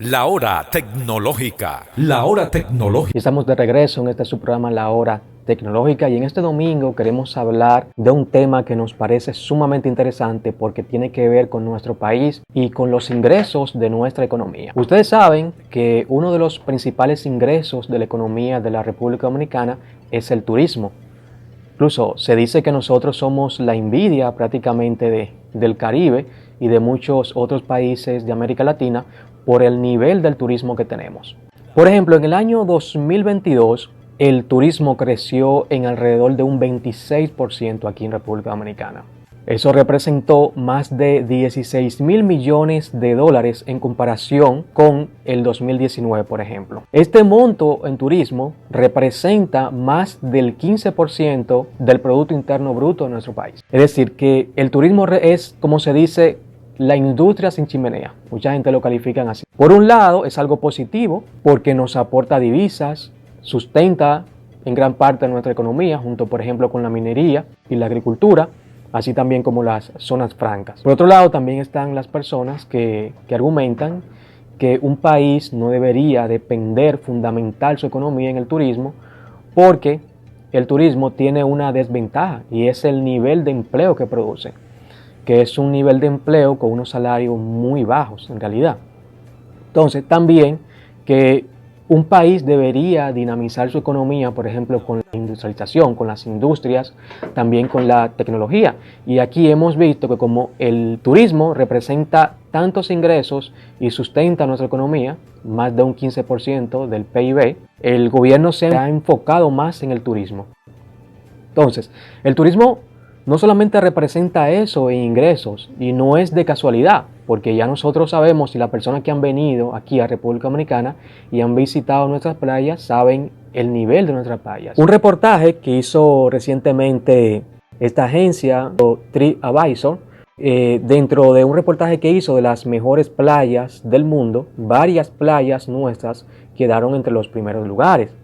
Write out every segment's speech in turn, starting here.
La hora tecnológica. La hora tecnológica. Y estamos de regreso en este su programa La Hora Tecnológica, y en este domingo queremos hablar de un tema que nos parece sumamente interesante porque tiene que ver con nuestro país y con los ingresos de nuestra economía. Ustedes saben que uno de los principales ingresos de la economía de la República Dominicana es el turismo. Incluso se dice que nosotros somos la envidia prácticamente del Caribe y de muchos otros países de América Latina por el nivel del turismo que tenemos. Por ejemplo, en el año 2022, el turismo creció en alrededor de un 26% aquí en República Dominicana. Eso representó más de 16.000 millones de dólares en comparación con el 2019, por ejemplo. Este monto en turismo representa más del 15% del Producto Interno Bruto de nuestro país. Es decir, que el turismo es, como se dice, la industria sin chimenea. Mucha gente lo califican así. Por un lado, es algo positivo porque nos aporta divisas, sustenta en gran parte de nuestra economía, junto, por ejemplo, con la minería y la agricultura, así también como las zonas francas. Por otro lado, también están las personas que argumentan que un país no debería depender fundamental su economía en el turismo, porque el turismo tiene una desventaja y es el nivel de empleo que produce, que es un nivel de empleo con unos salarios muy bajos en realidad. Entonces, también que un país debería dinamizar su economía, por ejemplo, con la industrialización, con las industrias, también con la tecnología. Y aquí hemos visto que como el turismo representa tantos ingresos y sustenta nuestra economía, más de un 15% del PIB, el gobierno se ha enfocado más en el turismo. Entonces, el turismo no solamente representa eso en ingresos, y no es de casualidad, porque ya nosotros sabemos, y las personas que han venido aquí a República Dominicana y han visitado nuestras playas saben el nivel de nuestras playas. Un reportaje que hizo recientemente esta agencia, TripAdvisor, dentro de un reportaje que hizo de las mejores playas del mundo, varias playas nuestras quedaron entre los primeros lugares.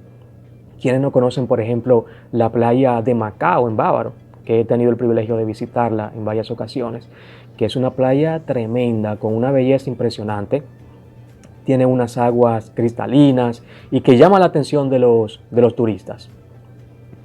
Quienes no conocen, por ejemplo, la playa de Macao en Bávaro, que he tenido el privilegio de visitarla en varias ocasiones, que es una playa tremenda, con una belleza impresionante, tiene unas aguas cristalinas y que llama la atención de los turistas.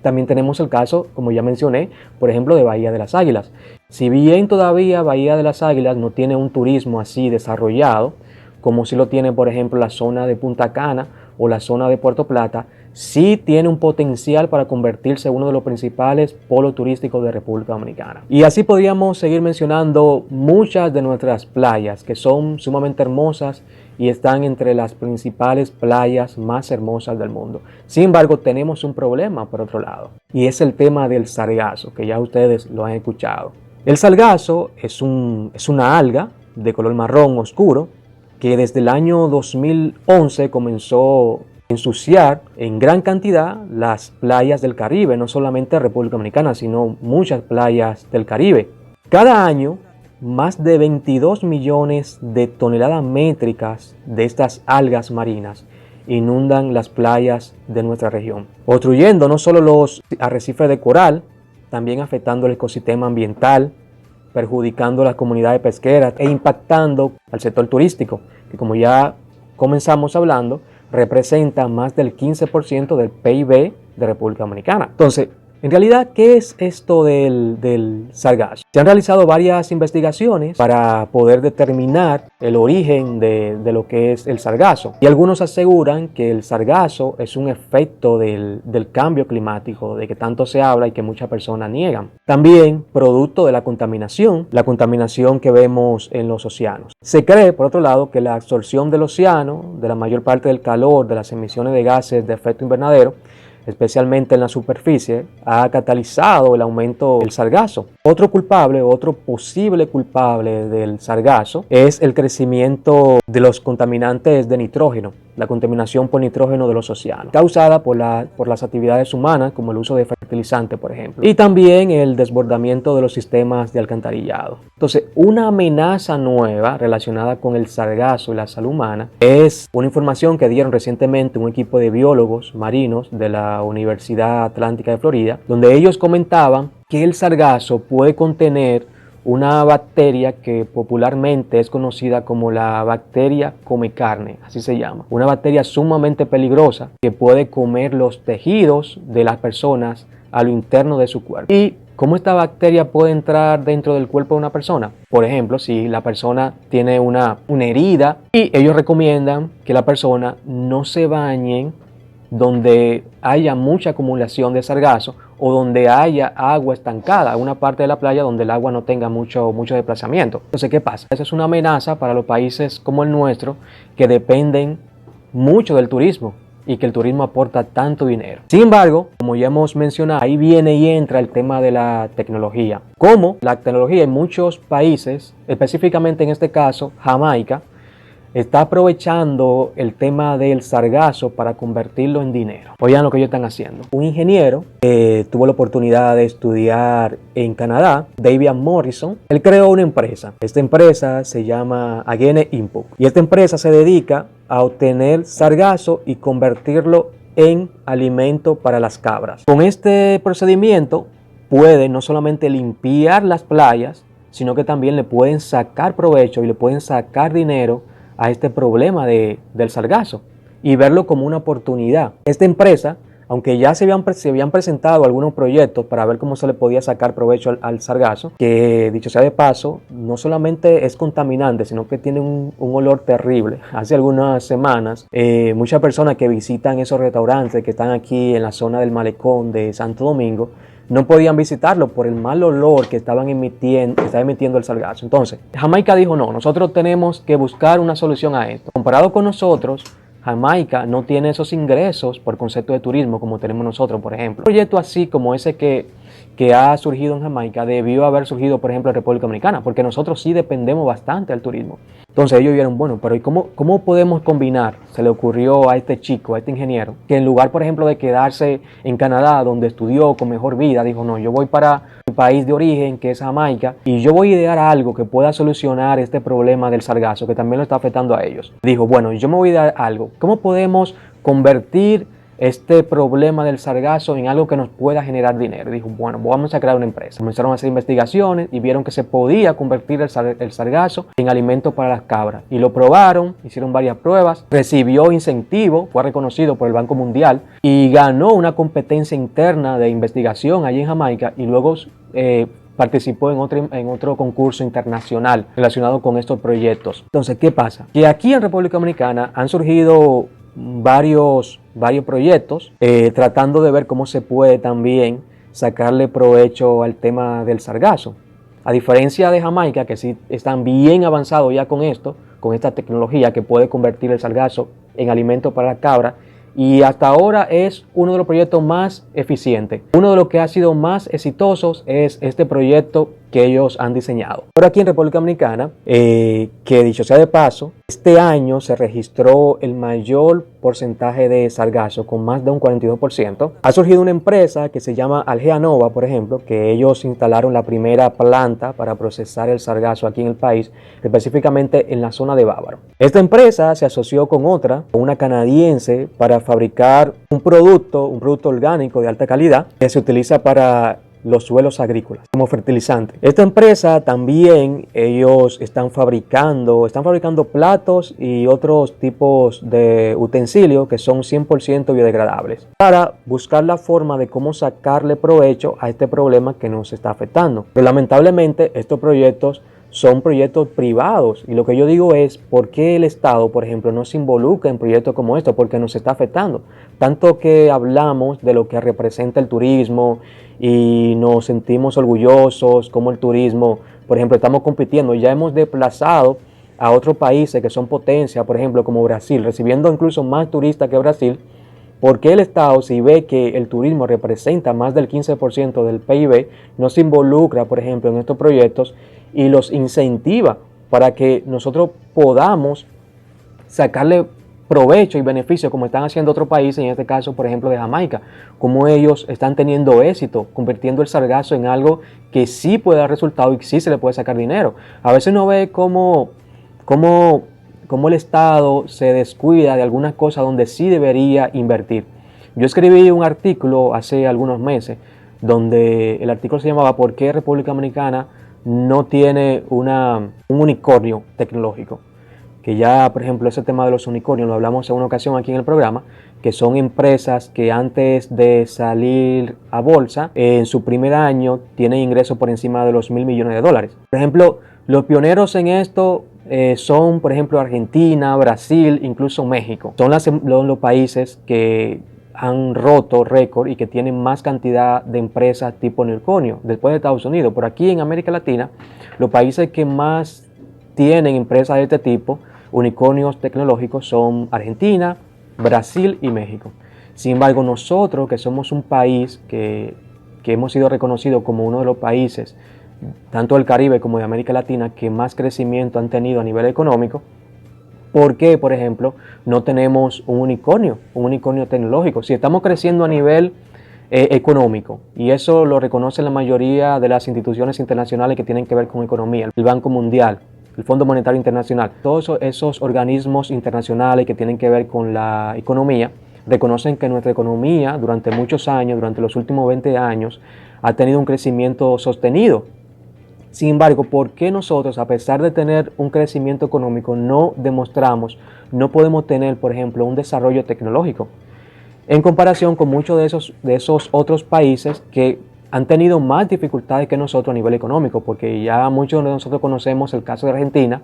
También tenemos el caso, como ya mencioné, por ejemplo, de Bahía de las Águilas. Si bien todavía Bahía de las Águilas no tiene un turismo así desarrollado, como si lo tiene, por ejemplo, la zona de Punta Cana o la zona de Puerto Plata, sí tiene un potencial para convertirse en uno de los principales polos turísticos de República Dominicana. Y así podríamos seguir mencionando muchas de nuestras playas, que son sumamente hermosas y están entre las principales playas más hermosas del mundo. Sin embargo, tenemos un problema por otro lado, y es el tema del sargazo, que ya ustedes lo han escuchado. El sargazo es una alga de color marrón oscuro que desde el año 2011 comenzó ensuciar en gran cantidad las playas del Caribe, no solamente República Dominicana, sino muchas playas del Caribe. Cada año, más de 22 millones de toneladas métricas de estas algas marinas inundan las playas de nuestra región, obstruyendo no solo los arrecifes de coral, también afectando el ecosistema ambiental, perjudicando las comunidades pesqueras e impactando al sector turístico, que como ya comenzamos hablando, representa más del 15% del PIB de República Dominicana. Entonces, en realidad, ¿qué es esto del sargazo? Se han realizado varias investigaciones para poder determinar el origen de lo que es el sargazo. Y algunos aseguran que el sargazo es un efecto del cambio climático, de que tanto se habla y que muchas personas niegan. También producto de la contaminación que vemos en los océanos. Se cree, por otro lado, que la absorción del océano, de la mayor parte del calor, de las emisiones de gases de efecto invernadero, especialmente en la superficie, ha catalizado el aumento del sargazo. Otro posible culpable del sargazo es el crecimiento de los contaminantes de nitrógeno, la contaminación por nitrógeno de los océanos, causada por las actividades humanas, como el uso de fertilizantes, por ejemplo, y también el desbordamiento de los sistemas de alcantarillado. Entonces, una amenaza nueva relacionada con el sargazo y la salud humana es una información que dieron recientemente un equipo de biólogos marinos de la Universidad Atlántica de Florida, donde ellos comentaban que el sargazo puede contener una bacteria que popularmente es conocida como la bacteria come carne, así se llama. Una bacteria sumamente peligrosa que puede comer los tejidos de las personas a lo interno de su cuerpo. ¿Y cómo esta bacteria puede entrar dentro del cuerpo de una persona? Por ejemplo, si la persona tiene una herida y ellos recomiendan que la persona no se bañe donde haya mucha acumulación de sargazo o donde haya agua estancada, una parte de la playa donde el agua no tenga mucho desplazamiento. Entonces, ¿qué pasa? Esa es una amenaza para los países como el nuestro que dependen mucho del turismo y que el turismo aporta tanto dinero. Sin embargo, como ya hemos mencionado, ahí viene y entra el tema de la tecnología. Como la tecnología en muchos países, específicamente en este caso Jamaica, está aprovechando el tema del sargazo para convertirlo en dinero. Oigan lo que ellos están haciendo. Un ingeniero que tuvo la oportunidad de estudiar en Canadá, David Morrison, él creó una empresa. Esta empresa se llama Agene Input. Y esta empresa se dedica a obtener sargazo y convertirlo en alimento para las cabras. Con este procedimiento pueden no solamente limpiar las playas, sino que también le pueden sacar provecho y le pueden sacar dinero a este problema del sargazo y verlo como una oportunidad. Esta empresa, aunque ya se habían presentado algunos proyectos para ver cómo se le podía sacar provecho al sargazo, que dicho sea de paso, no solamente es contaminante, sino que tiene un olor terrible. Hace algunas semanas, muchas personas que visitan esos restaurantes que están aquí en la zona del malecón de Santo Domingo, no podían visitarlo por el mal olor que estaba emitiendo el sargazo. Entonces, Jamaica dijo, no, nosotros tenemos que buscar una solución a esto. Comparado con nosotros, Jamaica no tiene esos ingresos por concepto de turismo como tenemos nosotros, por ejemplo. Un proyecto así como ese que ha surgido en Jamaica debió haber surgido, por ejemplo, en República Dominicana, porque nosotros sí dependemos bastante del turismo. Entonces ellos vieron, bueno, pero ¿y cómo podemos combinar? Se le ocurrió a este chico, a este ingeniero, que en lugar, por ejemplo, de quedarse en Canadá, donde estudió con mejor vida, dijo, no, yo voy para mi país de origen, que es Jamaica, y yo voy a idear algo que pueda solucionar este problema del sargazo, que también lo está afectando a ellos. Dijo, bueno, yo me voy a idear algo. ¿Cómo podemos convertir este problema del sargazo en algo que nos pueda generar dinero? Dijo, bueno, vamos a crear una empresa. Comenzaron a hacer investigaciones y vieron que se podía convertir el sargazo en alimento para las cabras. Y lo probaron, hicieron varias pruebas, recibió incentivo, fue reconocido por el Banco Mundial y ganó una competencia interna de investigación allí en Jamaica y luego participó en otro concurso internacional relacionado con estos proyectos. Entonces, ¿qué pasa? Que aquí en República Dominicana han surgido varios proyectos tratando de ver cómo se puede también sacarle provecho al tema del sargazo. A diferencia de Jamaica, que sí están bien avanzados ya con esto, con esta tecnología que puede convertir el sargazo en alimento para la cabra, y hasta ahora es uno de los proyectos más eficientes. Uno de los que ha sido más exitosos es este proyecto que ellos han diseñado. Pero aquí en República Dominicana, que dicho sea de paso, este año se registró el mayor porcentaje de sargazo, con más de un 42%. Ha surgido una empresa que se llama Algea Nova, por ejemplo, que ellos instalaron la primera planta para procesar el sargazo aquí en el país, específicamente en la zona de Bávaro. Esta empresa se asoció con una canadiense, para fabricar un producto orgánico de alta calidad que se utiliza para los suelos agrícolas como fertilizante. Esta empresa también, ellos están fabricando platos y otros tipos de utensilios que son 100% biodegradables para buscar la forma de cómo sacarle provecho a este problema que nos está afectando. Pero lamentablemente estos proyectos son proyectos privados y lo que yo digo es, ¿por qué el Estado, por ejemplo, no se involucra en proyectos como estos? Porque nos está afectando. Tanto que hablamos de lo que representa el turismo y nos sentimos orgullosos como el turismo, por ejemplo, estamos compitiendo, ya hemos desplazado a otros países que son potencia, por ejemplo, como Brasil, recibiendo incluso más turistas que Brasil. Porque el Estado, si ve que el turismo representa más del 15% del PIB, no se involucra, por ejemplo, en estos proyectos y los incentiva para que nosotros podamos sacarle provecho y beneficio como están haciendo otros países, en este caso, por ejemplo, de Jamaica, como ellos están teniendo éxito, convirtiendo el sargazo en algo que sí puede dar resultado y sí se le puede sacar dinero. A veces uno ve cómo el Estado se descuida de algunas cosas donde sí debería invertir. Yo escribí un artículo hace algunos meses donde el artículo se llamaba ¿Por qué República Dominicana no tiene un unicornio tecnológico. Que ya, por ejemplo, ese tema de los unicornios lo hablamos en una ocasión aquí en el programa, que son empresas que antes de salir a bolsa, en su primer año tienen ingresos por encima de los $1.000 millones. Por ejemplo, los pioneros en esto son, por ejemplo, Argentina, Brasil, incluso México. Son los países que han roto récord y que tienen más cantidad de empresas tipo unicornio después de Estados Unidos. Por aquí en América Latina, los países que más tienen empresas de este tipo, unicornios tecnológicos, son Argentina, Brasil y México. Sin embargo, nosotros, que somos un país que hemos sido reconocidos como uno de los países, tanto del Caribe como de América Latina, que más crecimiento han tenido a nivel económico, ¿por qué, por ejemplo, no tenemos un unicornio tecnológico? Si estamos creciendo a nivel económico, y eso lo reconocen la mayoría de las instituciones internacionales que tienen que ver con economía, el Banco Mundial, el Fondo Monetario Internacional, todos esos organismos internacionales que tienen que ver con la economía, reconocen que nuestra economía durante muchos años, durante los últimos 20 años, ha tenido un crecimiento sostenido. Sin embargo, ¿por qué nosotros, a pesar de tener un crecimiento económico, no podemos tener, por ejemplo, un desarrollo tecnológico? En comparación con muchos de esos otros países que han tenido más dificultades que nosotros a nivel económico, porque ya muchos de nosotros conocemos el caso de Argentina,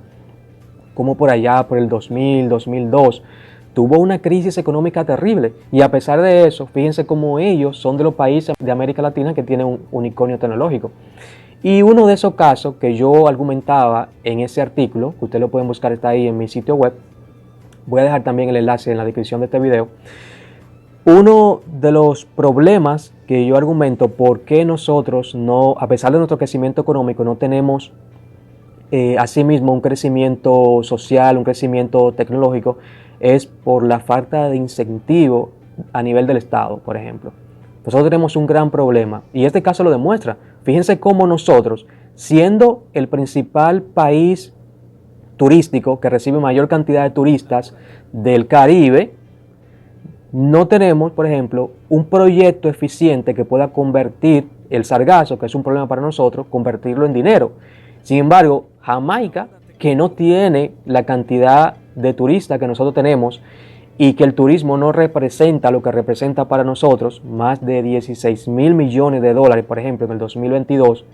como por allá, por el 2000, 2002, tuvo una crisis económica terrible. Y a pesar de eso, fíjense cómo ellos son de los países de América Latina que tienen un unicornio tecnológico. Y uno de esos casos que yo argumentaba en ese artículo, que ustedes lo pueden buscar, está ahí en mi sitio web, voy a dejar también el enlace en la descripción de este video. Uno de los problemas que yo argumento por qué nosotros no, a pesar de nuestro crecimiento económico, no tenemos asimismo un crecimiento social, un crecimiento tecnológico, es por la falta de incentivo a nivel del Estado, por ejemplo. Nosotros tenemos un gran problema y este caso lo demuestra. Fíjense cómo nosotros, siendo el principal país turístico que recibe mayor cantidad de turistas del Caribe, no tenemos, por ejemplo, un proyecto eficiente que pueda convertir el sargazo, que es un problema para nosotros, convertirlo en dinero. Sin embargo, Jamaica, que no tiene la cantidad de turistas que nosotros tenemos y que el turismo no representa lo que representa para nosotros, más de $16.000 millones, por ejemplo, en el 2022,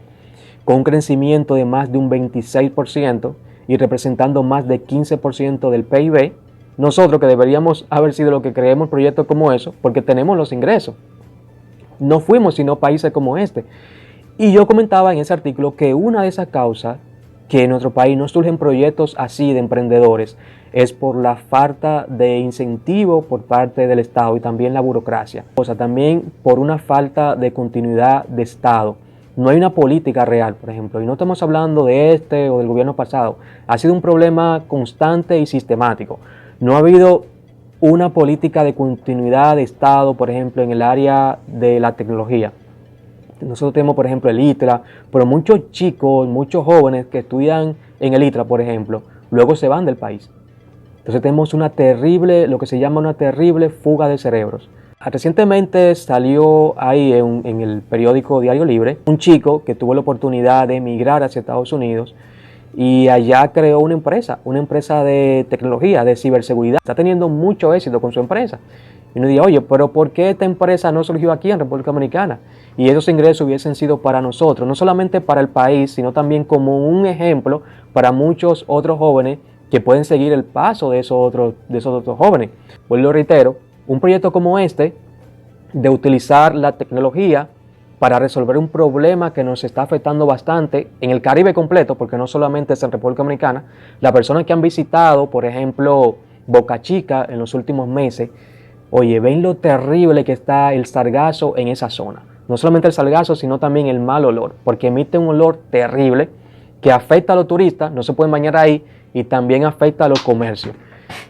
con un crecimiento de más de un 26% y representando más de 15% del PIB, nosotros que deberíamos haber sido los que creemos proyectos como eso, porque tenemos los ingresos. No fuimos sino países como este. Y yo comentaba en ese artículo que una de esas causas que en nuestro país no surgen proyectos así de emprendedores es por la falta de incentivo por parte del Estado y también la burocracia. O sea, también por una falta de continuidad de Estado. No hay una política real, por ejemplo, y no estamos hablando de este o del gobierno pasado. Ha sido un problema constante y sistemático. No ha habido una política de continuidad de Estado, por ejemplo, en el área de la tecnología. Nosotros tenemos, por ejemplo, el ITRA, pero muchos chicos, muchos jóvenes que estudian en el ITRA, por ejemplo, luego se van del país. Entonces tenemos lo que se llama una terrible fuga de cerebros. Recientemente salió ahí en el periódico Diario Libre un chico que tuvo la oportunidad de emigrar hacia Estados Unidos y allá creó una empresa de tecnología, de ciberseguridad. Está teniendo mucho éxito con su empresa. Y uno dice, oye, pero ¿por qué esta empresa no surgió aquí en República Dominicana? Y esos ingresos hubiesen sido para nosotros, no solamente para el país, sino también como un ejemplo para muchos otros jóvenes que pueden seguir el paso de esos otros jóvenes. Pues lo reitero, un proyecto como este, de utilizar la tecnología para resolver un problema que nos está afectando bastante en el Caribe completo, porque no solamente es en República Dominicana. Las personas que han visitado, por ejemplo, Boca Chica en los últimos meses, oye, ven lo terrible que está el sargazo en esa zona. No solamente el sargazo, sino también el mal olor, porque emite un olor terrible que afecta a los turistas, no se pueden bañar ahí, y también afecta a los comercios.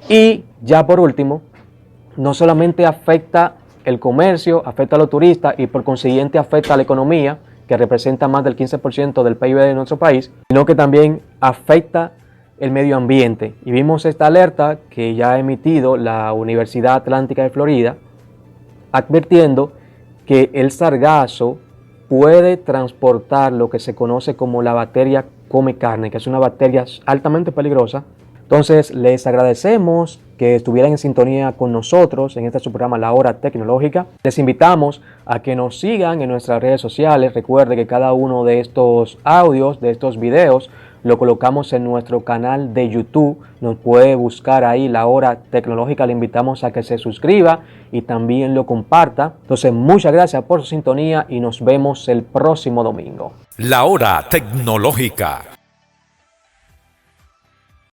Y ya por último, no solamente afecta el comercio, afecta a los turistas y por consiguiente afecta a la economía, que representa más del 15% del PIB de nuestro país, sino que también afecta el medio ambiente. Y vimos esta alerta que ya ha emitido la Universidad Atlántica de Florida, advirtiendo que el sargazo puede transportar lo que se conoce como la bacteria come carne, que es una bacteria altamente peligrosa. Entonces, les agradecemos que estuvieran en sintonía con nosotros en este su programa La Hora Tecnológica. Les invitamos a que nos sigan en nuestras redes sociales. Recuerde que cada uno de estos audios, de estos videos, lo colocamos en nuestro canal de YouTube. Nos puede buscar ahí La Hora Tecnológica. Le invitamos a que se suscriba y también lo comparta. Entonces, muchas gracias por su sintonía y nos vemos el próximo domingo. La Hora Tecnológica.